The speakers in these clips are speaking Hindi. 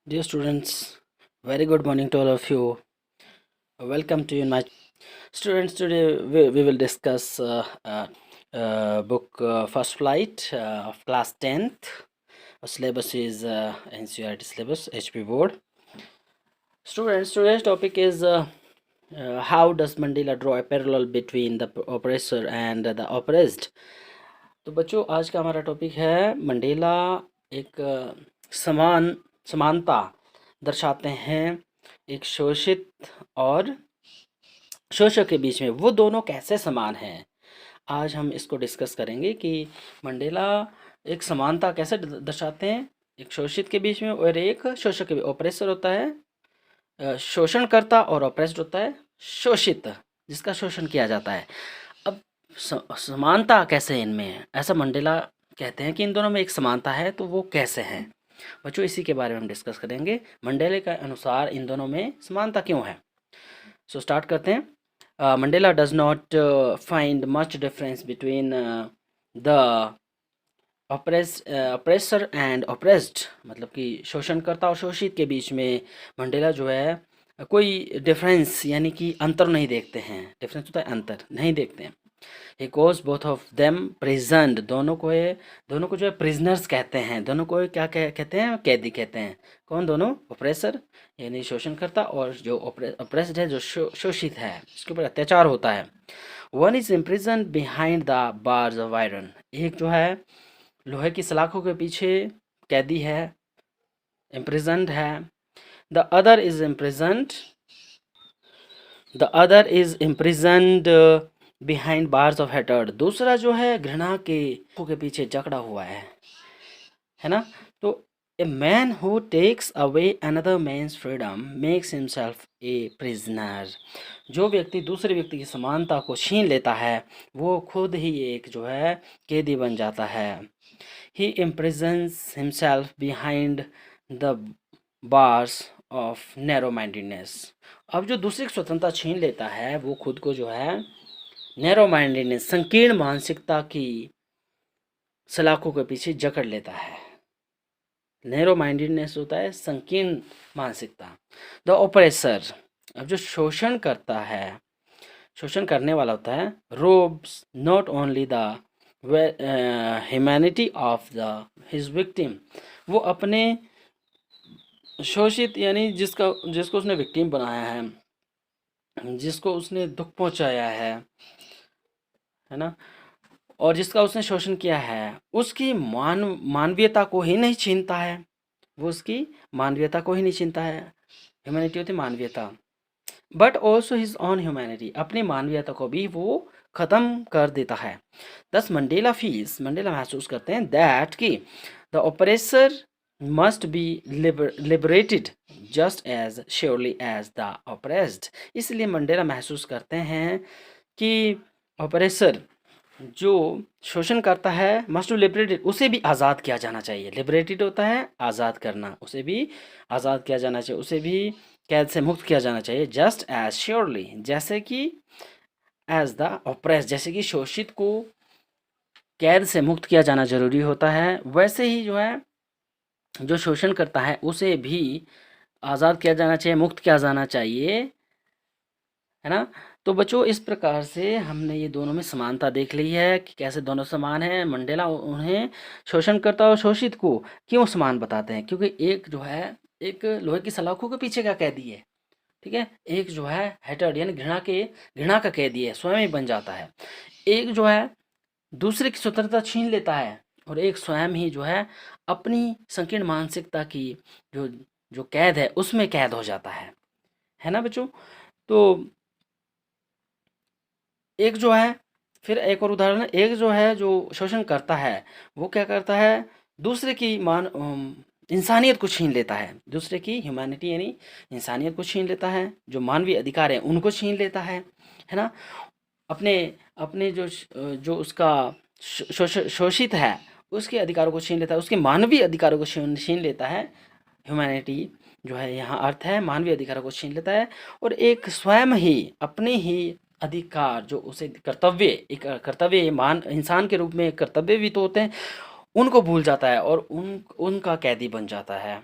Dear students, very good morning to all of you. Welcome to you in my students. Today we will discuss book First Flight of class 10th. Our syllabus is NCERT syllabus, HP board. Students, today's topic is how does Mandela draw a parallel between the oppressor and the oppressed. तो बच्चों आज का हमारा टॉपिक है मंडेला एक समानता दर्शाते हैं एक शोषित और शोषक के बीच में, वो दोनों कैसे समान हैं। आज हम इसको डिस्कस करेंगे कि मंडेला एक समानता कैसे दर्शाते हैं एक शोषित के बीच में और एक शोषक के बीच। ऑपरेसर होता है शोषणकर्ता और ऑपरेस्ड होता है शोषित, जिसका शोषण किया जाता है। अब समानता कैसे है इनमें, ऐसा मंडेला कहते हैं कि इन दोनों में एक समानता है, तो वो कैसे है बच्चों, इसी के बारे में हम डिस्कस करेंगे। मंडेले के अनुसार इन दोनों में समानता क्यों है। सो स्टार्ट करते हैं। Mandela does not find much difference between the oppressor and oppressed, मतलब कि शोषणकर्ता और शोषित के बीच में मंडेला जो है कोई डिफरेंस यानी कि अंतर नहीं देखते हैं। डिफरेंस होता है अंतर, नहीं देखते हैं। He calls both of them prisoned, दोनों को जो है प्रिजनर्स कहते हैं। दोनों को क्या कहते हैं, कैदी कहते हैं। कौन दोनों, ऑपरेसर यानी शोषणकर्ता और जो ऑपरेस्ड है जो शोषित है, इसके ऊपर अत्याचार होता है। One is imprison behind the bars of iron, एक जो है लोहे की सलाखों के पीछे कैदी है, इम्प्रिजन्ड है। The other is imprisoned behind bars of hatred, दूसरा जो है घृणा के पीछे जकड़ा हुआ है ना। तो a man who takes away another man's freedom makes himself a prisoner, जो व्यक्ति दूसरे व्यक्ति की समानता को छीन लेता है वो खुद ही एक जो है कैदी बन जाता है। He imprisons himself behind the bars of narrow mindedness, अब जो दूसरे की स्वतंत्रता छीन लेता है वो खुद को जो है नैरो माइंडेडनेस संकीर्ण मानसिकता की सलाखों के पीछे जकड़ लेता है। नैरो माइंडेडनेस होता है संकीर्ण मानसिकता। द ऑपरेसर, अब जो शोषण करता है, शोषण करने वाला होता है, ropes not only the humanity of the his victim, वो अपने शोषित यानी जिसको उसने विक्टिम बनाया है, जिसको उसने दुख पहुंचाया है ना, और जिसका उसने शोषण किया है उसकी मानवीयता को ही नहीं छीनता है, वो उसकी मानवीयता को ही नहीं छीनता है। ह्यूमैनिटी होती मानवीयता, but also his own humanity, अपनी मानवीयता को भी वो ख़त्म कर देता है। दस मंडेला महसूस करते हैं दैट कि the oppressor must be liberated just as surely as the oppressed, इसलिए मंडेला महसूस करते हैं कि ऑपरेसर जो शोषण करता है मस्ट बी लिबरेटेड, उसे भी आज़ाद किया जाना चाहिए। लिबरेटेड होता है आज़ाद करना, उसे भी आज़ाद किया जाना चाहिए, उसे भी कैद से मुक्त किया जाना चाहिए। जस्ट एज श्योरली, जैसे कि एज द ऑप्रेस, जैसे कि शोषित को कैद से मुक्त किया जाना जरूरी होता है, वैसे ही जो है जो शोषण करता है उसे भी आज़ाद किया जाना चाहिए, मुक्त किया जाना चाहिए, है ना। तो बच्चों इस प्रकार से हमने ये दोनों में समानता देख ली है कि कैसे दोनों समान हैं। मंडेला उन्हें शोषणकर्ता और शोषित को क्यों समान बताते हैं, क्योंकि एक जो है एक लोहे की सलाखों के पीछे का कैदी है, ठीक है, एक जो है हेटर्ड यानी घृणा का कैदी है, स्वयं ही बन जाता है। एक जो है दूसरे की स्वतंत्रता छीन लेता है और एक स्वयं ही जो है अपनी संकीर्ण मानसिकता की जो जो कैद है उसमें कैद हो जाता है ना बच्चों। तो एक जो है, फिर एक और उदाहरण है, एक जो है जो शोषण करता है वो क्या करता है, दूसरे की इंसानियत को छीन लेता है, दूसरे की ह्यूमैनिटी यानी इंसानियत को छीन लेता है, जो मानवीय अधिकार हैं उनको छीन लेता है ना। अपने अपने जो उसका शोषित है उसके अधिकारों को छीन लेता है, उसके मानवीय अधिकारों को छीन लेता है। ह्यूमैनिटी जो है यहाँ अर्थ है मानवीय अधिकारों को छीन लेता है, और एक स्वयं ही अपने ही अधिकार जो उसे कर्तव्य मान इंसान के रूप में कर्तव्य भी तो होते हैं, उनको भूल जाता है और उनका कैदी बन जाता है।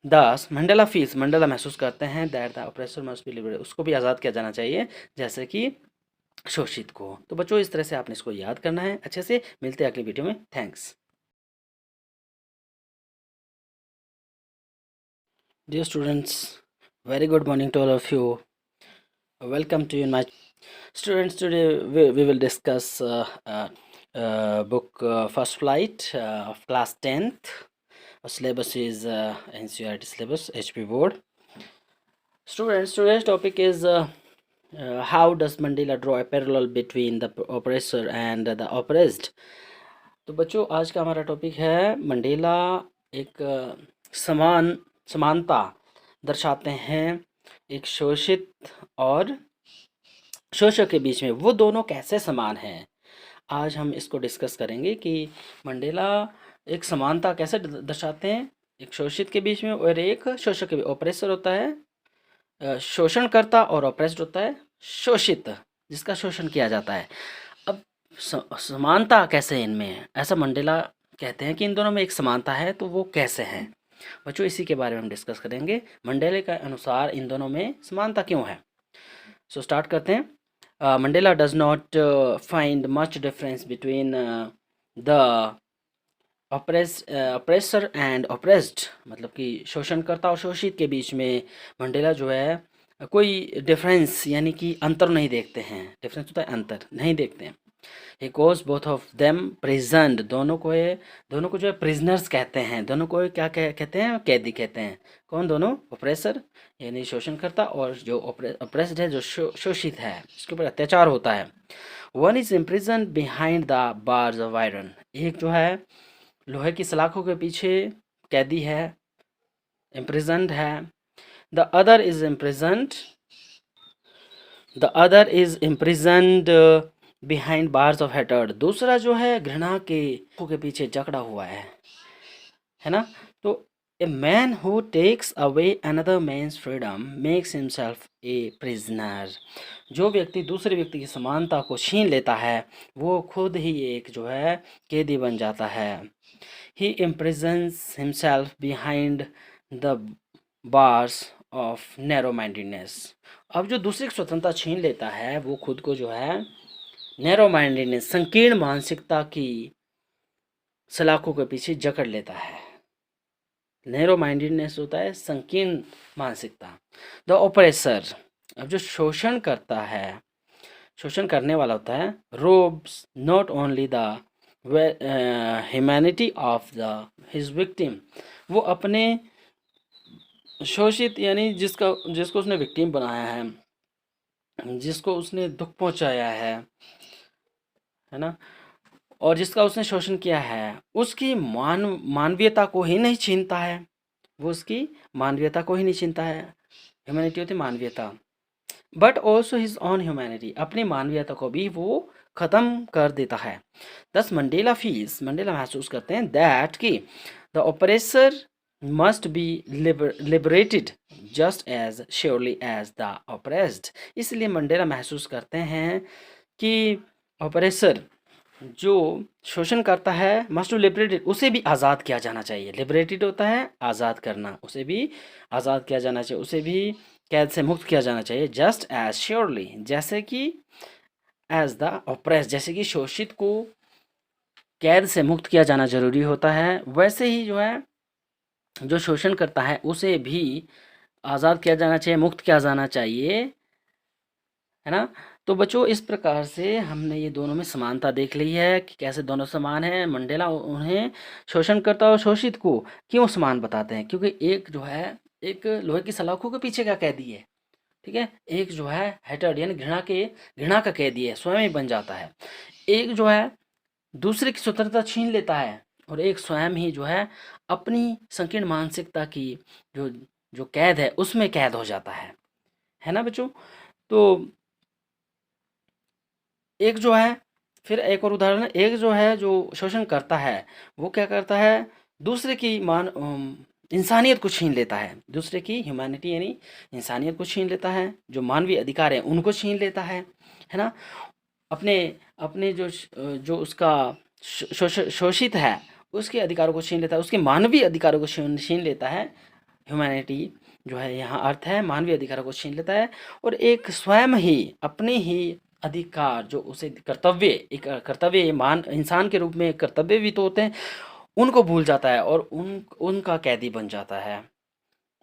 दस मंडेला फील्स, मंडेला महसूस करते हैं that the oppressor must be liberated, उसको भी आज़ाद किया जाना चाहिए जैसे कि शोषित को। तो बच्चों इस तरह से आपने इसको याद करना है अच्छे से। मिलते हैं अगली वीडियो में। Thanks. Dear students, very good morning to all of you. Welcome to you in my students. Today we will discuss book First Flight of class 10th. Syllabus is NCERT syllabus, HP board. Students, today's topic is how does Mandela draw a parallel between the oppressor and the oppressed. तो बच्चों आज का हमारा टॉपिक है मंडेला एक समानता दर्शाते हैं एक शोषित और शोषक के बीच में, वो दोनों कैसे समान हैं। आज हम इसको डिस्कस करेंगे कि मंडेला एक समानता कैसे दर्शाते हैं एक शोषित के बीच में और एक शोषक के बीच। ऑपरेसर होता है शोषण करता और ऑपरेस्ड होता है शोषित, जिसका शोषण किया जाता है। अब समानता कैसे इनमें है, ऐसा मंडेला कहते हैं कि इन दोनों में एक समानता है, तो वो कैसे है बच्चों, इसी के बारे में हम डिस्कस करेंगे। मंडेले के अनुसार इन दोनों में समानता क्यों है। सो स्टार्ट करते हैं। Mandela does not find much difference between the oppressor and oppressed, मतलब कि शोषणकर्ता और शोषित के बीच में मंडेला जो है कोई डिफरेंस यानी कि अंतर नहीं देखते हैं। डिफरेंस होता है अंतर, नहीं देखते हैं। He calls both of them prisoned, दोनों को जो है प्रिजनर्स कहते हैं। दोनों को क्या कहते हैं, कैदी कहते हैं। कौन दोनों, ऑपरेसर यानी शोषणकर्ता और जो ऑपरेस्ड है जो शोषित है, इसके ऊपर अत्याचार होता है। One is imprisoned behind the bars of iron, एक जो है लोहे की सलाखों के पीछे कैदी है, इम्प्रिजन्ड है। The other is imprisoned behind bars of hatred, दूसरा जो है घृणा के पीछे जकड़ा हुआ है ना। तो a man who takes away another man's freedom makes himself a prisoner, जो व्यक्ति दूसरे व्यक्ति की समानता को छीन लेता है वो खुद ही एक जो है कैदी बन जाता है। He imprisons himself behind the bars of narrow mindedness, अब जो दूसरे की स्वतंत्रता छीन लेता है वो खुद को जो है नैरो माइंडेडनेस संकीर्ण मानसिकता की सलाखों के पीछे जकड़ लेता है। नैरो माइंडेडनेस होता है संकीर्ण मानसिकता। द ऑपरेसर, अब जो शोषण करता है, शोषण करने वाला होता है, ropes not only the humanity of the his victim, वो अपने शोषित यानी जिसको उसने विक्टिम बनाया है, जिसको उसने दुख पहुंचाया है ना, और जिसका उसने शोषण किया है, उसकी मानवीयता को ही नहीं छीनता है। वो उसकी मानवीयता को ही नहीं छीनता है। ह्यूमैनिटी होती मानवीयता, but also his own humanity, अपनी मानवीयता को भी वो ख़त्म कर देता है। दस मंडेला महसूस करते हैं दैट कि the oppressor must be liberated just as surely as the oppressed, इसलिए मंडेला महसूस करते हैं कि ऑपरेसर जो शोषण करता है मस्ट बी लिबरेटेड, उसे भी आज़ाद किया जाना चाहिए। लिबरेटेड होता है आज़ाद करना, उसे भी आज़ाद किया जाना चाहिए, उसे भी कैद से मुक्त किया जाना चाहिए। जस्ट एज श्योरली, जैसे कि एज द ऑपरेस, जैसे कि शोषित को कैद से मुक्त किया जाना जरूरी होता है, वैसे ही जो है जो शोषण करता है उसे भी आज़ाद किया जाना चाहिए, मुक्त किया जाना चाहिए, है ना। तो बच्चों इस प्रकार से हमने ये दोनों में समानता देख ली है कि कैसे दोनों समान हैं। मंडेला उन्हें शोषणकर्ता और शोषित को क्यों समान बताते हैं, क्योंकि एक जो है एक लोहे की सलाखों के पीछे का कैदी है, ठीक है, एक जो है हेटर्ड यानी घृणा का कैदी है, स्वयं ही बन जाता है। एक जो है दूसरे की स्वतंत्रता छीन लेता है और एक स्वयं ही जो है अपनी संकीर्ण मानसिकता की जो जो कैद है उसमें कैद हो जाता है ना बच्चों। तो एक जो है, फिर एक और उदाहरण है, एक जो है जो शोषण करता है वो क्या करता है, दूसरे की इंसानियत को छीन लेता है, दूसरे की ह्यूमैनिटी यानी इंसानियत को छीन लेता है, जो मानवीय अधिकार है उनको छीन लेता है ना। अपने अपने जो उसका शोषित है उसके अधिकारों को छीन लेता है, उसके मानवीय अधिकारों को छीन लेता है, ह्यूमैनिटी जो है यहाँ अर्थ है मानवीय अधिकारों को छीन लेता है और एक स्वयं ही अपने ही अधिकार जो उसे कर्तव्य, एक कर्तव्य मान इंसान के रूप में एक कर्तव्य भी तो होते हैं, उनको भूल जाता है और उनका कैदी बन जाता है।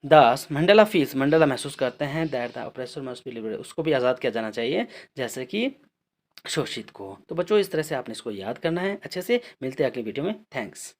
दस मंडेला फील्स, मंडेला महसूस करते हैं that the oppressor must be liberated, उसको भी आज़ाद किया जाना चाहिए जैसे कि शोषित को। तो बच्चों इस तरह से आपने इसको याद करना है अच्छे से। मिलते हैं अगली वीडियो में। थैंक्स।